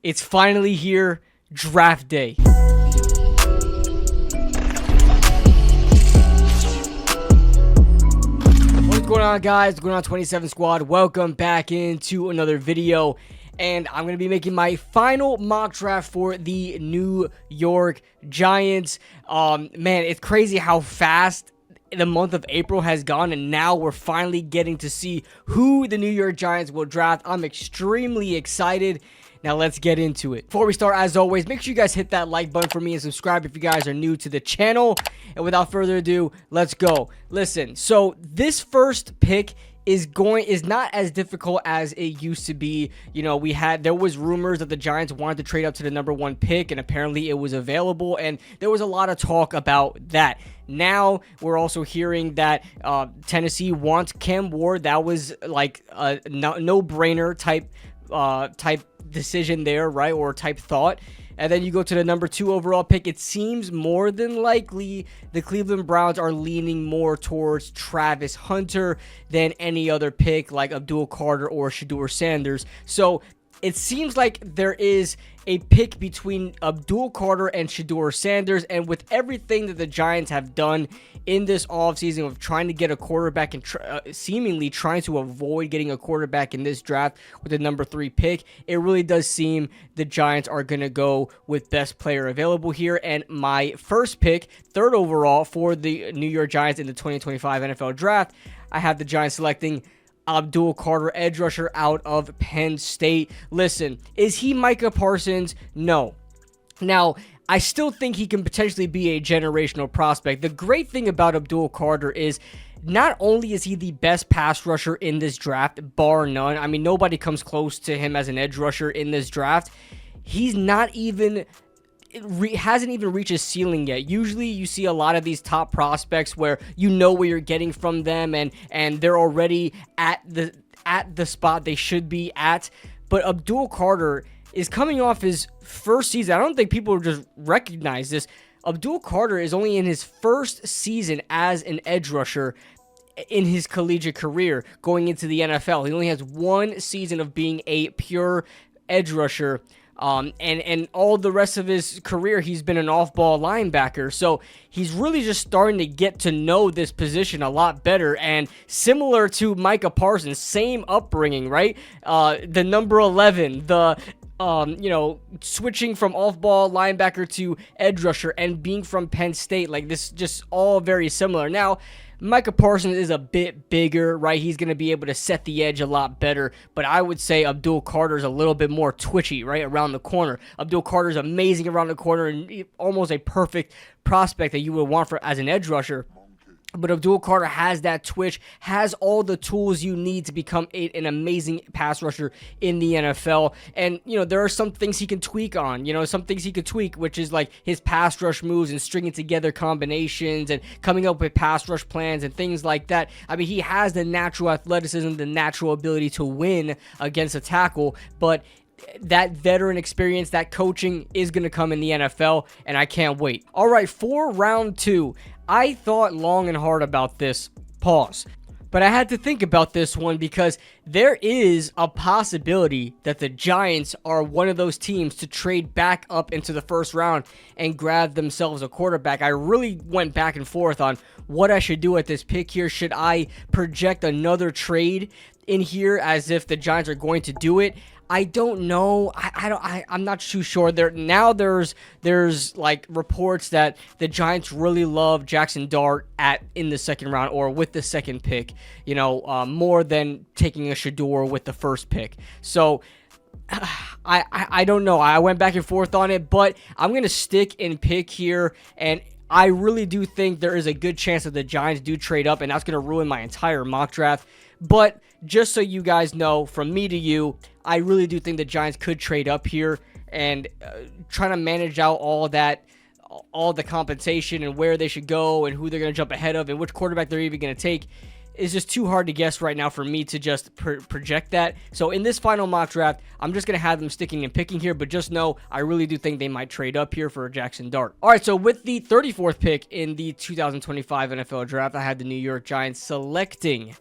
It's finally here, draft day. What's going on, guys? What's going on, 27 Squad? Welcome back into another video. And I'm going to be making my final mock draft for the New York Giants. Man, it's crazy how fast the month of April has gone, and now we're finally getting to see who the New York Giants will draft. I'm extremely excited. Now let's get into it. Before we start, as always, make sure you guys hit that like button for me and subscribe if you guys are new to the channel. And without further ado, let's go. Listen, so this first pick is not as difficult as it used to be. You know, there was rumors that the Giants wanted to trade up to the #1 pick, and apparently it was available, and there was a lot of talk about that. Now we're also hearing that Tennessee wants Cam Ward. That was like a no-brainer type decision there, right? Or type thought. And then you go to the #2 overall pick. It seems more than likely the Cleveland Browns are leaning more towards Travis Hunter than any other pick like Abdul Carter or Shedeur Sanders. So it seems like there is a pick between Abdul Carter and Shedeur Sanders, and with everything that the Giants have done in this offseason of trying to get a quarterback and seemingly trying to avoid getting a quarterback in this draft with the #3 pick, it really does seem the Giants are going to go with best player available here. And my first pick, 3rd overall for the New York Giants in the 2025 NFL Draft, I have the Giants selecting Abdul Carter, edge rusher out of Penn State. Listen, is he Micah Parsons? No. Now, I still think he can potentially be a generational prospect. The great thing about Abdul Carter is not only is he the best pass rusher in this draft, bar none. I mean, nobody comes close to him as an edge rusher in this draft. He's not even hasn't even reached his ceiling yet. Usually you see a lot of these top prospects where you know what you're getting from them, and they're already at the spot they should be at. But Abdul Carter is coming off his first season. I don't think people just recognize this. Abdul Carter is only in his first season as an edge rusher in his collegiate career going into the NFL. He only has one season of being a pure edge rusher. And all the rest of his career, he's been an off-ball linebacker. So he's really just starting to get to know this position a lot better. And similar to Micah Parsons, same upbringing, right? The number 11, switching from off-ball linebacker to edge rusher and being from Penn State, like this, just all very similar. Now, Micah Parsons is a bit bigger, right? He's going to be able to set the edge a lot better, but I would say Abdul Carter is a little bit more twitchy, right, around the corner. Abdul Carter is amazing around the corner and almost a perfect prospect that you would want for as an edge rusher. But Abdul Carter has that twitch, has all the tools you need to become an amazing pass rusher in the NFL. And, there are some things he can tweak on, which is like his pass rush moves and stringing together combinations and coming up with pass rush plans and things like that. I mean, he has the natural athleticism, the natural ability to win against a tackle, but that veteran experience, that coaching is going to come in the NFL, and I can't wait. All right, for round 2, I thought long and hard about this. Pause. But I had to think about this one because there is a possibility that the Giants are one of those teams to trade back up into the first round and grab themselves a quarterback. I really went back and forth on what I should do at this pick here. Should I project another trade in here as if the Giants are going to do it? I don't know. I'm not too sure. There's like reports that the Giants really love Jackson Dart in the second round or with the second pick, more than taking a Shedeur with the first pick. So I don't know. I went back and forth on it, but I'm going to stick and pick here, and I really do think there is a good chance that the Giants do trade up, and that's going to ruin my entire mock draft. But just so you guys know, from me to you, I really do think the Giants could trade up here, and trying to manage out all the compensation and where they should go and who they're going to jump ahead of and which quarterback they're even going to take is just too hard to guess right now for me to just project that. So in this final mock draft, I'm just going to have them sticking and picking here, but just know I really do think they might trade up here for Jackson Dart. All right, so with the 34th pick in the 2025 NFL Draft, I had the New York Giants selecting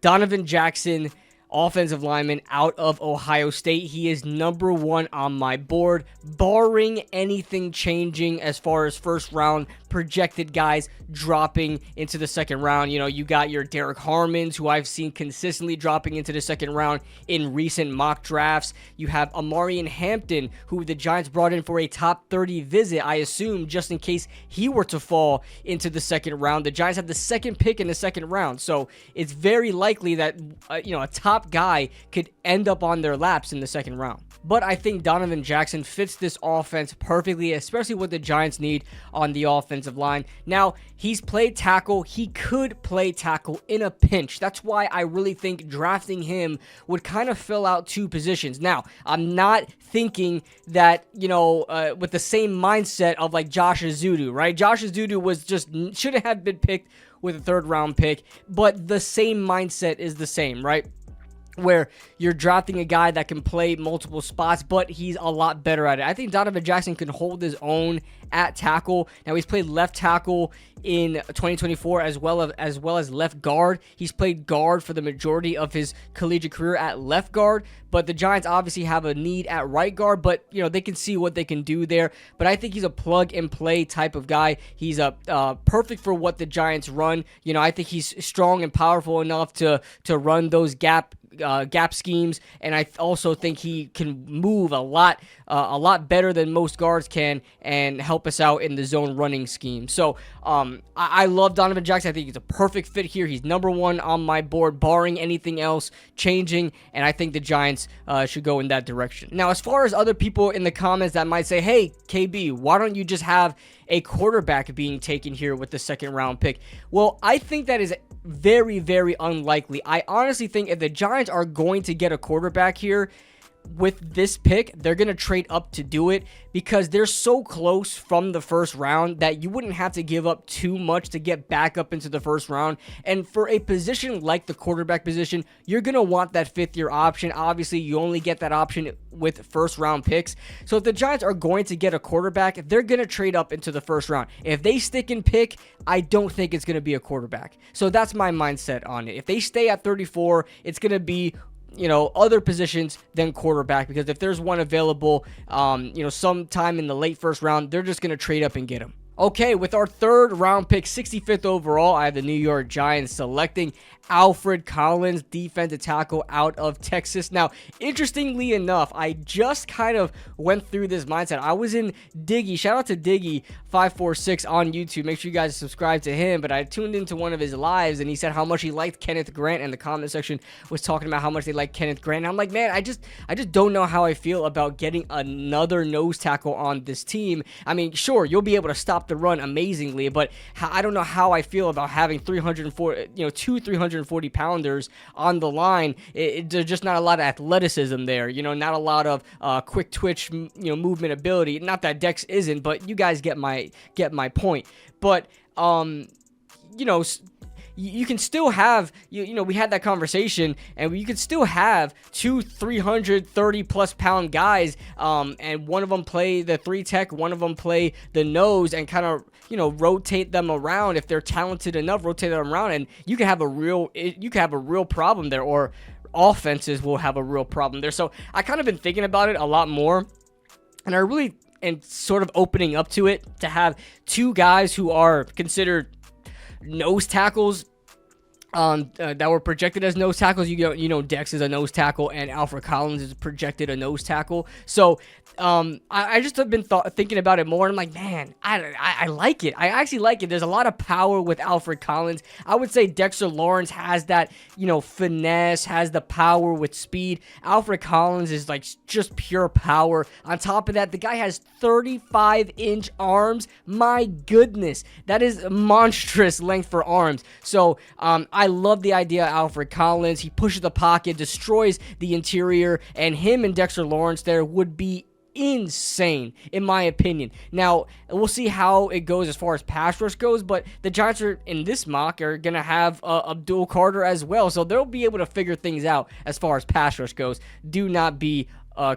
Donovan Jackson, offensive lineman out of Ohio State. He is number 1 on my board, barring anything changing as far as first round projected guys dropping into the second round. You know, you got your Derek Harmons, who I've seen consistently dropping into the second round in recent mock drafts. You have Amarian Hampton, who the Giants brought in for a top 30 visit, I assume, just in case he were to fall into the second round. The Giants have the second pick in the second round, so it's very likely that a top guy could end up on their laps in the second round. But I think Donovan Jackson fits this offense perfectly, especially what the Giants need on the offensive line. Now, he's played tackle. He could play tackle in a pinch. That's why I really think drafting him would kind of fill out 2 positions. Now, I'm not thinking that, with the same mindset of like Josh Ezeudu, right? Josh Ezeudu shouldn't have been picked with a 3rd round pick, but the same mindset is the same, right? Where you're drafting a guy that can play multiple spots, but he's a lot better at it. I think Donovan Jackson can hold his own at tackle. Now, he's played left tackle in 2024 as well as left guard. He's played guard for the majority of his collegiate career at left guard, but the Giants obviously have a need at right guard, but they can see what they can do there. But I think he's a plug and play type of guy. He's perfect for what the Giants run. I think he's strong and powerful enough to run those gap schemes, and I also think he can move a lot better than most guards can and help us out in the zone running scheme. So I love Donovan Jackson. I think he's a perfect fit here. He's number 1 on my board, barring anything else changing, and I think the Giants should go in that direction. Now, as far as other people in the comments that might say, hey, KB, why don't you just have a quarterback being taken here with the 2nd round pick? Well, I think that is very, very unlikely. I honestly think if the Giants are going to get a quarterback here with this pick, they're going to trade up to do it because they're so close from the first round that you wouldn't have to give up too much to get back up into the first round. And for a position like the quarterback position, you're going to want that 5th-year option. Obviously, you only get that option with first round picks. So if the Giants are going to get a quarterback, they're going to trade up into the first round. If they stick and pick, I don't think it's going to be a quarterback. So that's my mindset on it. If they stay at 34, it's going to be other positions than quarterback, because if there's one available, sometime in the late first round, they're just going to trade up and get him. Okay, with our 3rd round pick, 65th overall, I have the New York Giants selecting Alfred Collins, defensive tackle out of Texas. Now, interestingly enough, I just kind of went through this mindset. I was in Diggy, shout out to Diggy546 on YouTube. Make sure you guys subscribe to him, but I tuned into one of his lives, and he said how much he liked Kenneth Grant, and the comment section was talking about how much they like Kenneth Grant. And I'm like, man, I just don't know how I feel about getting another nose tackle on this team. I mean, sure, you'll be able to stop the run amazingly, but I don't know how I feel about having 340 pounders on the line. There's just not a lot of athleticism there, not a lot of quick twitch, movement ability. Not that Dex isn't, but you guys get my point. But you can still have, we had that conversation, and you can still have 2 330 plus pound guys, and one of them play the 3 tech, one of them play the nose, and kind of, rotate them around. If they're talented enough, rotate them around, and you can have a real problem there, or offenses will have a real problem there. So I kind of been thinking about it a lot more, and I really am sort of opening up to it to have 2 guys who are considered nose tackles that were projected as nose tackles. Dex is a nose tackle, and Alfred Collins is projected a nose tackle. So I just have been thinking about it more, and I'm like, man, I like it. I actually like it. There's a lot of power with Alfred Collins. I would say Dexter Lawrence has that, finesse, has the power with speed. Alfred Collins is like just pure power. On top of that, the guy has 35-inch arms. My goodness, that is monstrous length for arms. So I love the idea of Alfred Collins. He pushes the pocket, destroys the interior, and him and Dexter Lawrence there would be insane, in my opinion. Now, we'll see how it goes as far as pass rush goes, but the Giants are, in this mock, are going to have Abdul Carter as well, so they'll be able to figure things out as far as pass rush goes. Do not be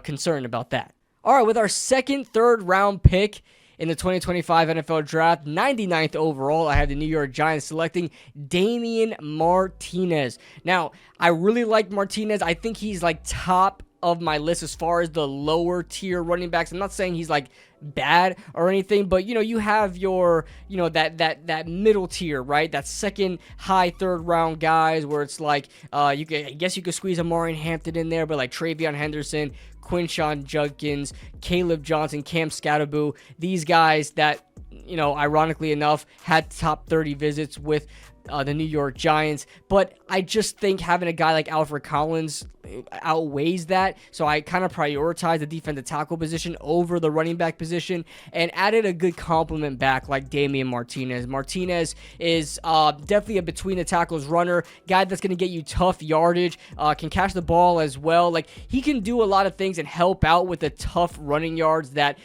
concerned about that. All right, with our second, third round pick in the 2025 NFL Draft, 99th overall, I have the New York Giants selecting Damian Martinez. Now, I really like Martinez. I think he's like top of my list as far as the lower tier running backs. I'm not saying he's like bad or anything, but you have your that middle tier, right? That second high third round guys where it's like I guess you could squeeze Amari Hampton in there, but like Travion Henderson, Quinshawn Judkins, Caleb Johnson, Cam Scatterboo, these guys that ironically enough had top 30 visits with the New York Giants. But I just think having a guy like Alfred Collins outweighs that, so I kind of prioritize the defensive tackle position over the running back position and added a good complement back like Damian Martinez. Martinez is definitely a between the tackles runner, guy that's going to get you tough yardage, can catch the ball as well. Like, he can do a lot of things and help out with the tough running yards that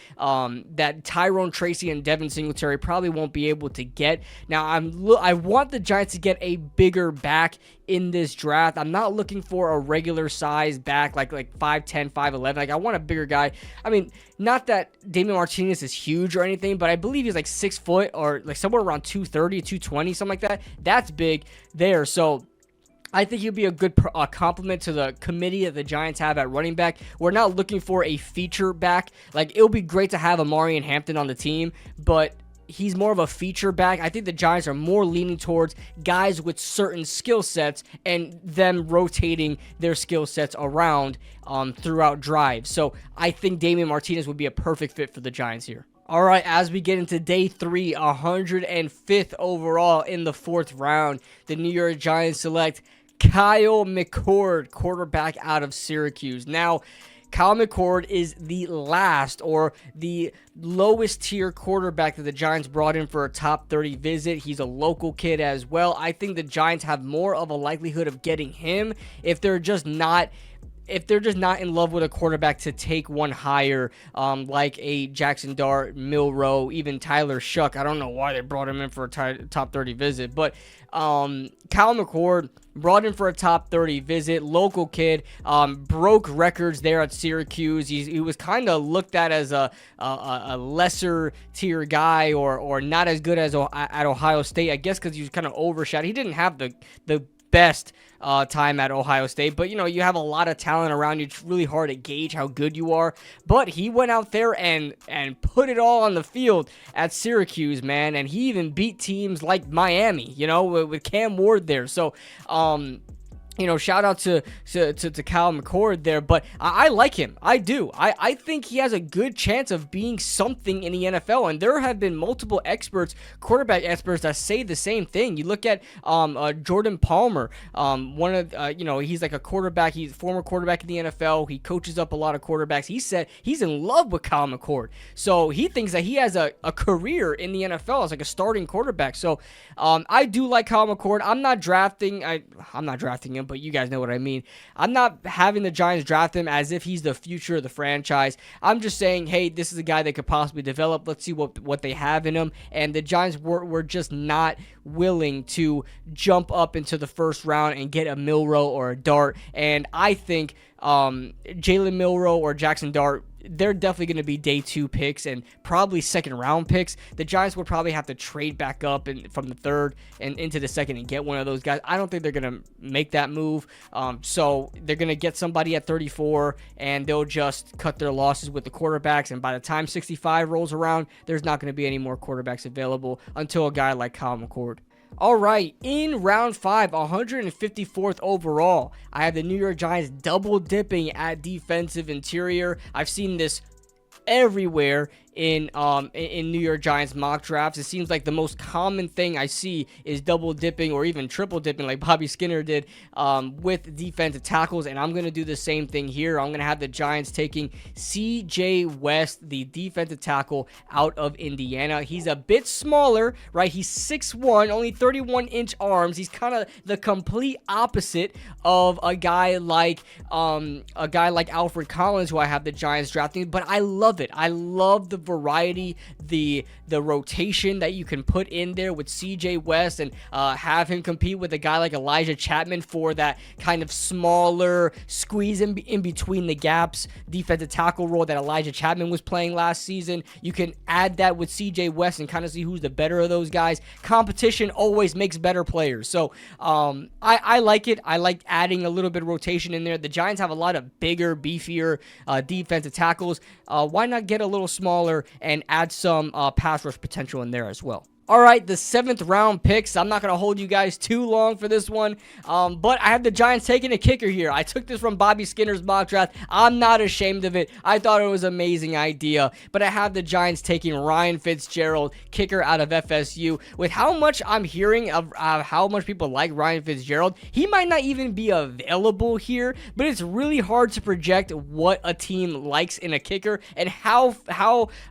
Tyrone Tracy and Devin Singletary probably won't be able to get. Now, I want the Giants to get a bigger back in this draft. I'm not looking for a regular size back like 5'10", 5'11". Like, I want a bigger guy. I mean, not that Damian Martinez is huge or anything, but I believe he's like 6 foot or like somewhere around 230, 220, something like that. That's big there. So I think he'll be a good compliment to the committee that the Giants have at running back. We're not looking for a feature back. Like, it'll be great to have Amari Hampton on the team, but he's more of a feature back. I think the Giants are more leaning towards guys with certain skill sets and them rotating their skill sets around throughout drives. So I think Damian Martinez would be a perfect fit for the Giants here. All right, as we get into day 3, 105th overall in the 4th round, the New York Giants select Kyle McCord, quarterback out of Syracuse. Now, Kyle McCord is the last or the lowest tier quarterback that the Giants brought in for a top 30 visit. He's a local kid as well. I think the Giants have more of a likelihood of getting him if they're just not in love with a quarterback to take one higher, like a Jackson Dart, Milroe, even Tyler Shuck. I don't know why they brought him in for a top 30 visit, but Kyle McCord brought in for a top 30 visit, local kid, broke records there at Syracuse. He was kind of looked at as a lesser tier guy or not as good as at Ohio State, I guess because he was kind of overshadowed. He didn't have the best time at Ohio State, but you have a lot of talent around you. It's really hard to gauge how good you are, but he went out there and put it all on the field at Syracuse, man, and he even beat teams like Miami, with Cam Ward there. So shout out to Kyle McCord there, but I like him. I do. I think he has a good chance of being something in the NFL, and there have been multiple quarterback experts that say the same thing. You look at Jordan Palmer, he's like a quarterback. He's a former quarterback in the NFL. He coaches up a lot of quarterbacks. He said he's in love with Kyle McCord, so he thinks that he has a career in the NFL as like a starting quarterback. So I do like Kyle McCord. I'm not drafting him, but you guys know what I mean. I'm not having the Giants draft him as if he's the future of the franchise. I'm just saying, hey, this is a guy that could possibly develop. Let's see what they have in him. And the Giants were just not willing to jump up into the first round and get a Milroe or a Dart. And I think Jalen Milroe or Jackson Dart, they're definitely going to be day 2 picks and probably second round picks. The Giants would probably have to trade back up from the 3rd and into the 2nd and get one of those guys. I don't think they're going to make that move. So they're going to get somebody at 34 and they'll just cut their losses with the quarterbacks. And by the time 65 rolls around, there's not going to be any more quarterbacks available until a guy like Kyle McCord. All right, in round 5, 154th overall, I have the New York Giants double dipping at defensive interior. I've seen this everywhere in New York Giants mock drafts. It seems like the most common thing I see is double dipping or even triple dipping like Bobby Skinner did with defensive tackles, and I'm going to do the same thing here. I'm going to have the Giants taking C.J. West, the defensive tackle out of Indiana. He's a bit smaller, right? He's 6'1", only 31-inch arms. He's kind of the complete opposite of a guy like Alfred Collins, who I have the Giants drafting, but I love it. I love the variety, the rotation that you can put in there with CJ West and have him compete with a guy like Elijah Chapman for that kind of smaller squeeze in between the gaps defensive tackle role that Elijah Chapman was playing last season. You can add that with CJ West and kind of see who's the better of those guys. Competition always makes better players. So I like it. I like adding a little bit of rotation in there. The Giants have a lot of bigger, beefier defensive tackles. Why not get a little smaller and add some pass rush potential in there as well? All right, the 7th round picks. I'm not going to hold you guys too long for this one, but I have the Giants taking a kicker here. I took this from Bobby Skinner's mock draft. I'm not ashamed of it. I thought it was an amazing idea, but I have the Giants taking Ryan Fitzgerald, kicker out of FSU. With how much I'm hearing of how much people like Ryan Fitzgerald, he might not even be available here, but it's really hard to project what a team likes in a kicker and how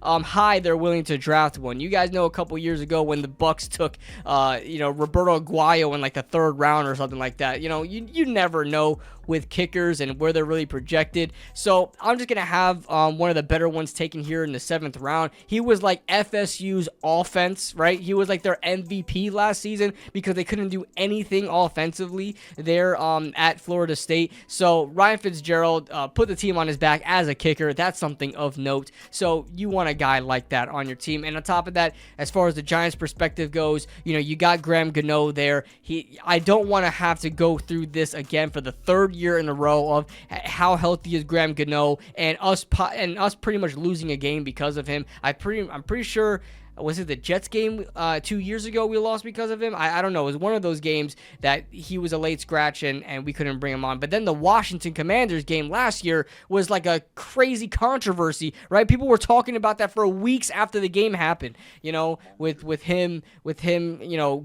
high they're willing to draft one. You guys know a couple years ago when the Bucks took, Roberto Aguayo in like the 3rd round or something like that. You never know with kickers and where they're really projected. So I'm just going to have one of the better ones taken here in the 7th round. He was like FSU's offense, right? He was like their MVP last season because they couldn't do anything offensively there at Florida State. So Ryan Fitzgerald put the team on his back as a kicker. That's something of note. So you want a guy like that on your team. And on top of that, as far as the Giants perspective goes, you got Graham Gano there. I don't want to have to go through this again for the 3rd year in a row of how healthy is Graham Gano and us pretty much losing a game because of him. I'm pretty sure. Was it the Jets game 2 years ago we lost because of him? I don't know. It was one of those games that he was a late scratch and we couldn't bring him on. But then the Washington Commanders game last year was like a crazy controversy, right? People were talking about that for weeks after the game happened, with him,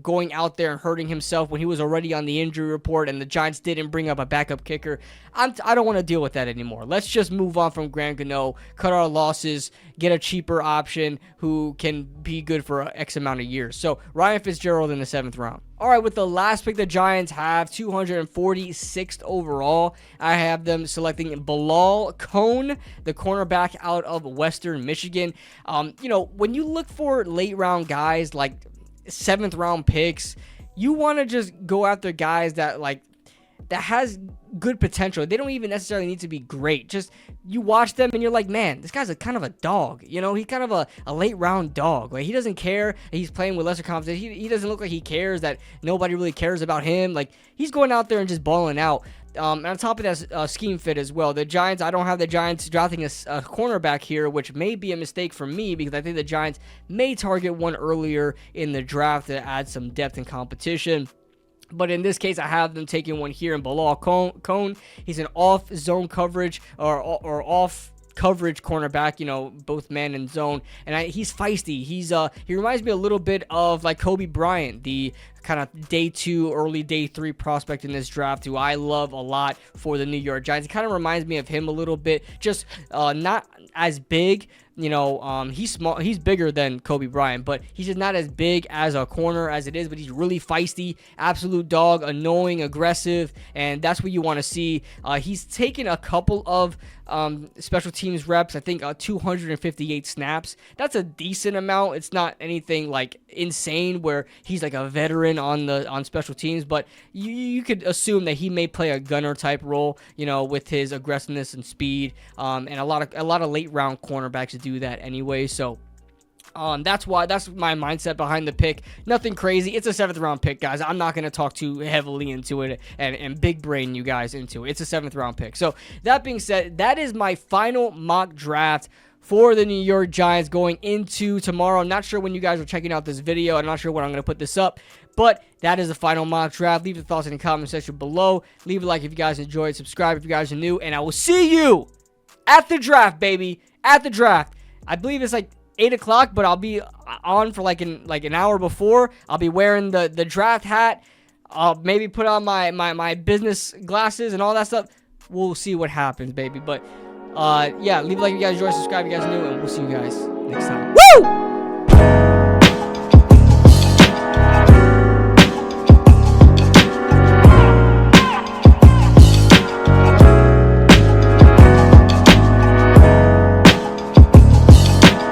going out there and hurting himself when he was already on the injury report and the Giants didn't bring up a backup kicker. I don't want to deal with that anymore. Let's just move on from Graham Gano, cut our losses, get a cheaper option who can be good for X amount of years. So Ryan Fitzgerald in the 7th round. All right, with the last pick the Giants have, 246th overall, I have them selecting Bilal Cone, the cornerback out of Western Michigan. When you look for late round guys like 7th round picks, you want to just go after guys that has good potential. They don't even necessarily need to be great. Just you watch them and you're like, man, this guy's kind of a dog. He's kind of a late round dog. Like, he doesn't care. He's playing with lesser competition. He doesn't look like he cares that nobody really cares about him. Like, he's going out there and just balling out. And on top of that, scheme fit as well. The Giants, I don't have the Giants drafting a cornerback here, which may be a mistake for me because I think the Giants may target one earlier in the draft to add some depth and competition. But in this case, I have them taking one here in Bilal Cone. He's an off-zone coverage or off coverage cornerback, both man and zone, and he's feisty. He reminds me a little bit of like Kobe Bryant, the kind of day 2, early day 3 prospect in this draft, who I love a lot for the New York Giants. It kind of reminds me of him a little bit, just not as big. He's small. He's bigger than Kobe Bryant, but he's just not as big as a corner as it is. But he's really feisty, absolute dog, annoying, aggressive, and that's what you want to see. He's taken a couple of special teams reps. I think 258 snaps. That's a decent amount. It's not anything like insane where he's like a veteran on special teams, but you could assume that he may play a gunner type role, with his aggressiveness and speed. And a lot of late round cornerbacks do that anyway. So that's my mindset behind the pick. Nothing crazy. It's a 7th round pick, guys. I'm not going to talk too heavily into it and big brain you guys into it. It's a 7th round pick. So that being said, that is my final mock draft for the New York Giants going into tomorrow. I'm not sure when you guys are checking out this video. I'm not sure when I'm going to put this up, but that is the final mock draft. Leave your thoughts in the comment section below. Leave a like if you guys enjoyed. Subscribe if you guys are new, and I will see you at the draft, baby. At the draft. I believe it's like 8 o'clock, but I'll be on for like an hour before. I'll be wearing the draft hat. I'll maybe put on my business glasses and all that stuff. We'll see what happens, baby. But yeah, leave a like if you guys enjoy, subscribe if you guys are new, and we'll see you guys next time.